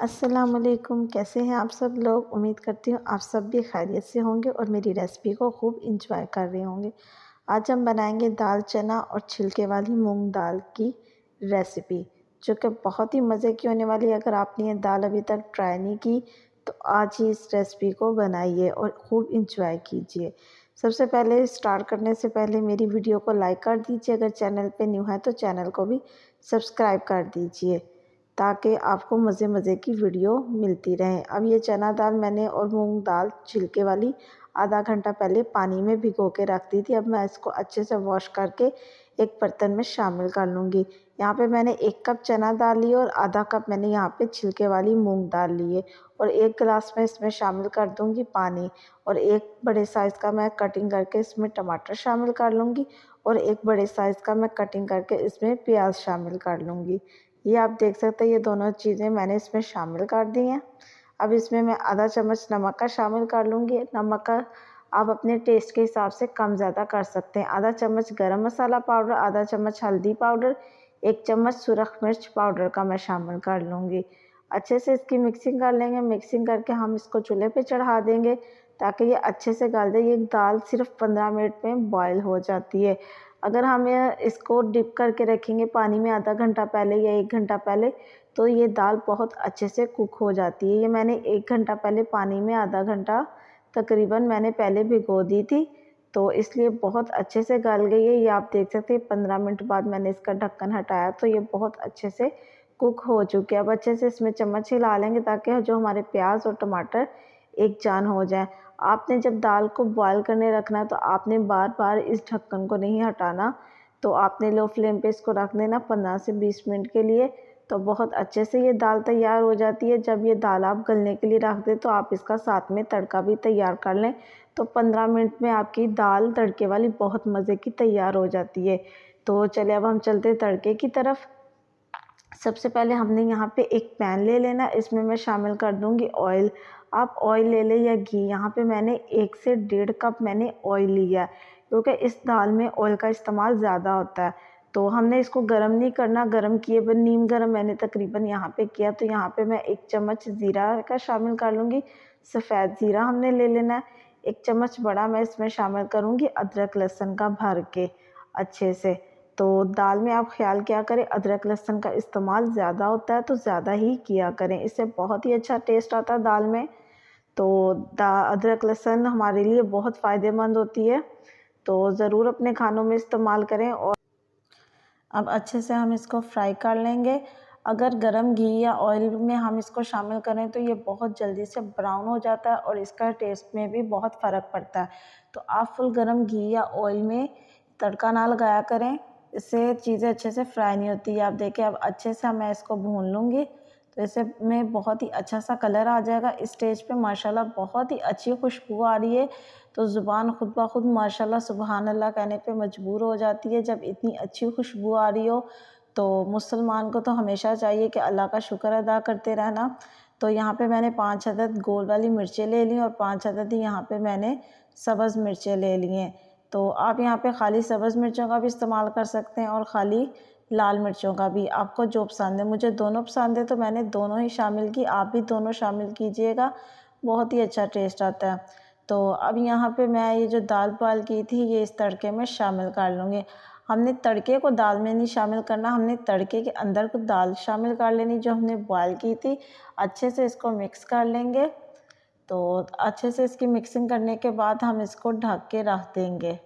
अस्सलामुअलैकुम, कैसे हैं आप सब लोग। उम्मीद करती हूँ आप सब भी खैरियत से होंगे और मेरी रेसिपी को खूब इंजॉय कर रहे होंगे। आज हम बनाएंगे दाल चना और छिलके वाली मूंग दाल की रेसिपी, जो कि बहुत ही मज़े की होने वाली है। अगर आपने ये दाल अभी तक ट्राई नहीं की तो आज ही इस रेसिपी को बनाइए और खूब इंजॉय कीजिए। सबसे पहले स्टार्ट करने से पहले मेरी वीडियो को लाइक कर दीजिए। अगर चैनल पे न्यू है तो चैनल को भी सब्सक्राइब कर दीजिए, ताकि आपको मज़े मज़े की वीडियो मिलती रहे। अब ये चना दाल मैंने और मूंग दाल छिलके वाली आधा घंटा पहले पानी में भिगो के रख दी थी। अब मैं इसको अच्छे से वॉश करके एक बर्तन में शामिल कर लूँगी। यहाँ पे मैंने 1 कप चना दाल ली और आधा कप मैंने यहाँ पे छिलके वाली मूंग दाल ली है और 1 गिलास में इसमें शामिल कर दूँगी पानी। और एक बड़े साइज़ का मैं कटिंग करके इसमें टमाटर शामिल कर लूँगी और एक बड़े साइज़ का मैं कटिंग करके इसमें प्याज शामिल कर लूँगी। ये आप देख सकते हैं, ये दोनों चीज़ें मैंने इसमें शामिल कर दी हैं। अब इसमें मैं आधा चम्मच नमक का शामिल कर लूँगी। नमक का आप अपने टेस्ट के हिसाब से कम ज़्यादा कर सकते हैं। आधा चम्मच गरम मसाला पाउडर, आधा चम्मच हल्दी पाउडर, 1 चम्मच सुरख मिर्च पाउडर का मैं शामिल कर लूँगी। अच्छे से इसकी मिक्सिंग कर लेंगे। मिक्सिंग करके हम इसको चूल्हे पे चढ़ा देंगे ताकि ये अच्छे से गल जाए। ये दाल सिर्फ 15 मिनट में बॉयल हो जाती है। अगर हम इसको डिप करके रखेंगे पानी में आधा घंटा पहले या 1 घंटा पहले, तो ये दाल बहुत अच्छे से कुक हो जाती है। ये मैंने 1 घंटा पहले पानी में आधा घंटा तकरीबन मैंने पहले भिगो दी थी, तो इसलिए बहुत अच्छे से गल गई है। ये आप देख सकते हैं 15 मिनट बाद मैंने इसका ढक्कन हटाया तो ये बहुत अच्छे से कुक हो चुकी है। अब अच्छे से इसमें चम्मच हिला लेंगे ताकि जो हमारे प्याज और टमाटर एक जान हो जाए। आपने जब दाल को बॉयल करने रखना है तो आपने बार बार इस ढक्कन को नहीं हटाना, तो आपने लो फ्लेम पे इसको रख देना 15 से 20 मिनट के लिए। तो बहुत अच्छे से ये दाल तैयार हो जाती है। जब ये दाल आप गलने के लिए रख दें तो आप इसका साथ में तड़का भी तैयार कर लें, तो 15 मिनट में आपकी दाल तड़के वाली बहुत मज़े की तैयार हो जाती है। तो चलिए अब हम चलते हैं तड़के की तरफ। सबसे पहले हमने यहाँ पे एक पैन ले लेना, इसमें मैं शामिल कर दूँगी ऑयल। आप ऑयल ले लें या घी। यहाँ पे मैंने 1 से 1.5 कप मैंने ऑयल लिया है, क्योंकि इस दाल में ऑयल का इस्तेमाल ज़्यादा होता है। तो हमने इसको गरम नहीं करना, गरम किए बिन नीम गरम मैंने तकरीबन यहाँ पे किया। तो यहाँ पे मैं 1 चम्मच ज़ीरा का शामिल कर लूँगी। सफ़ेद ज़ीरा हमने ले लेना है। 1 चम्मच बड़ा मैं इसमें शामिल करूँगी अदरक लहसुन का भर के अच्छे से। तो दाल में आप ख़्याल किया करें, अदरक लहसुन का इस्तेमाल ज़्यादा होता है तो ज़्यादा ही किया करें, इससे बहुत ही अच्छा टेस्ट आता है दाल में। तो अदरक लहसुन हमारे लिए बहुत फ़ायदेमंद होती है, तो ज़रूर अपने खानों में इस्तेमाल करें। और अब अच्छे से हम इसको फ्राई कर लेंगे। अगर गरम घी या ऑयल में हम इसको शामिल करें तो ये बहुत जल्दी से ब्राउन हो जाता है और इसका टेस्ट में भी बहुत फ़र्क पड़ता है। तो आप फुल गरम घी या ऑयल में तड़का ना लगाया करें, इससे चीज़ें अच्छे से फ्राई नहीं होती है। आप देखिए अब अच्छे से मैं इसको भून लूँगी, तो इससे में बहुत ही अच्छा सा कलर आ जाएगा। इस स्टेज पे माशाल्लाह बहुत ही अच्छी खुशबू आ रही है, तो ज़ुबान खुद ब खुद माशाल्लाह सुबहान अल्लाह कहने पे मजबूर हो जाती है। जब इतनी अच्छी खुशबू आ रही हो तो मुसलमान को तो हमेशा चाहिए कि अल्लाह का शुक्र अदा करते रहना। तो यहाँ पे मैंने 5 अदद गोल वाली मिर्चें ले ली और 5 अदद ही यहाँ पे मैंने सब्ज़ मिर्चें ले ली हैं। तो आप यहाँ पे खाली सब्ज़ मिर्चों का भी इस्तेमाल कर सकते हैं और खाली लाल मिर्चों का भी, आपको जो पसंद है। मुझे दोनों पसंद है तो मैंने दोनों ही शामिल की, आप भी दोनों शामिल कीजिएगा, बहुत ही अच्छा टेस्ट आता है। तो अब यहाँ पे मैं ये जो दाल बॉयल की थी ये इस तड़के में शामिल कर लूँगी। हमने तड़के को दाल में नहीं शामिल करना, हमने तड़के के अंदर को दाल शामिल कर लेनी जो हमने बॉयल की थी। अच्छे से इसको मिक्स कर लेंगे। तो अच्छे से इसकी मिक्सिंग करने के बाद हम इसको ढक के रख देंगे।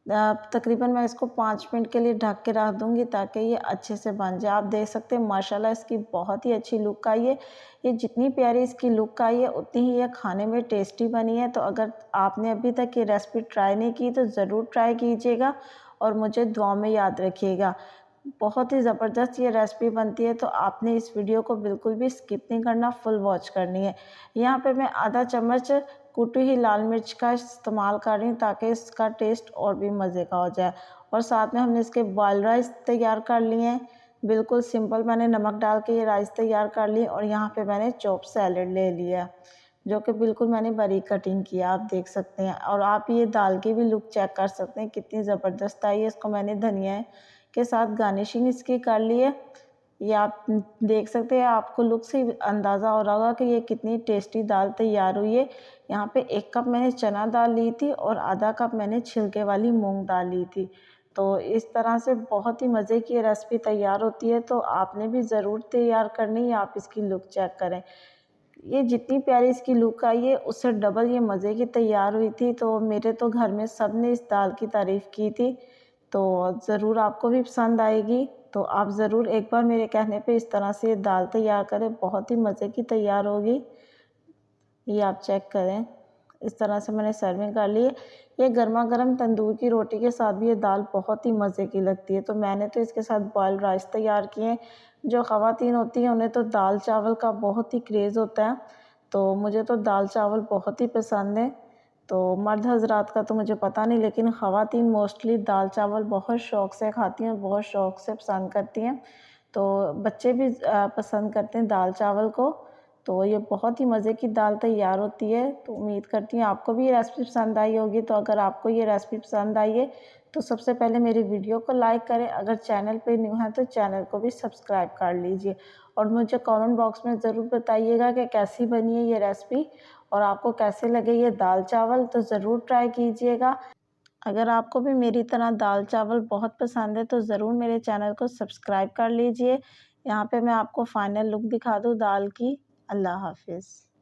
तकरीबन मैं इसको 5 मिनट के लिए ढक के रख दूँगी ताकि ये अच्छे से बन जाए। आप देख सकते हैं माशाल्लाह इसकी बहुत ही अच्छी लुक आई है। ये जितनी प्यारी इसकी लुक आई है उतनी ही ये खाने में टेस्टी बनी है। तो अगर आपने अभी तक ये रेसिपी ट्राई नहीं की तो ज़रूर ट्राई कीजिएगा और मुझे दुआ में याद रखिएगा। बहुत ही ज़बरदस्त ये रेसिपी बनती है, तो आपने इस वीडियो को बिल्कुल भी स्किप नहीं करना, फुल वॉच करनी है। यहाँ पे मैं आधा चम्मच कुटी हुई लाल मिर्च का इस्तेमाल कर रही हूँ ताकि इसका टेस्ट और भी मज़े का हो जाए। और साथ में हमने इसके बॉयल राइस तैयार कर लिए हैं, बिल्कुल सिंपल मैंने नमक डाल के ये राइस तैयार कर लिए। और यहाँ पे मैंने चॉप सैलेड ले लिया जो कि बिल्कुल मैंने बारीक कटिंग किया, आप देख सकते हैं। और आप ये दाल की भी लुक चेक कर सकते हैं कितनी ज़बरदस्त आई है। इसको मैंने धनिया के साथ गार्निशिंग इसकी कर ली है। ये आप देख सकते हैं, आपको लुक से अंदाज़ा हो रहा होगा कि ये कितनी टेस्टी दाल तैयार हुई है। यहाँ पे 1 कप मैंने चना दाल ली थी और आधा कप मैंने छिलके वाली मूंग दाल ली थी। तो इस तरह से बहुत ही मज़े की रेसिपी तैयार होती है, तो आपने भी ज़रूर तैयार करनी है। आप इसकी लुक चेक करें, ये जितनी प्यारी इसकी लुक आई है उससे डबल ये मज़े की तैयार हुई थी। तो मेरे तो घर में सब ने इस दाल की तारीफ़ की थी, तो ज़रूर आपको भी पसंद आएगी। तो आप ज़रूर एक बार मेरे कहने पे इस तरह से ये दाल तैयार करें, बहुत ही मज़े की तैयार होगी। ये आप चेक करें, इस तरह से मैंने सर्विंग कर ली है। ये गरमा-गरम तंदूर की रोटी के साथ भी ये दाल बहुत ही मज़े की लगती है। तो मैंने तो इसके साथ बॉइल्ड राइस तैयार किए हैं। जो ख़वातीन होती हैं उन्हें तो दाल चावल का बहुत ही क्रेज़ होता है, तो मुझे तो दाल चावल बहुत ही पसंद है। तो मर्द हज़रात का तो मुझे पता नहीं, लेकिन ख़वातीन मोस्टली दाल चावल बहुत शौक़ से खाती हैं, बहुत शौक़ से पसंद करती हैं। तो बच्चे भी पसंद करते हैं दाल चावल को। तो ये बहुत ही मज़े की दाल तैयार होती है। तो उम्मीद करती हूँ आपको भी ये रेसिपी पसंद आई होगी। तो अगर आपको ये रेसिपी पसंद आई है तो सबसे पहले मेरी वीडियो को लाइक करें, अगर चैनल पे न्यू हैं तो चैनल को भी सब्सक्राइब कर लीजिए और मुझे कमेंट बॉक्स में ज़रूर बताइएगा कि कैसी बनी है ये रेसिपी और आपको कैसे लगे ये दाल चावल। तो ज़रूर ट्राई कीजिएगा। अगर आपको भी मेरी तरह दाल चावल बहुत पसंद है तो ज़रूर मेरे चैनल को सब्सक्राइब कर लीजिए। यहाँ पे मैं आपको फाइनल लुक दिखा दूँ दाल की। अल्लाह हाफ़िज़।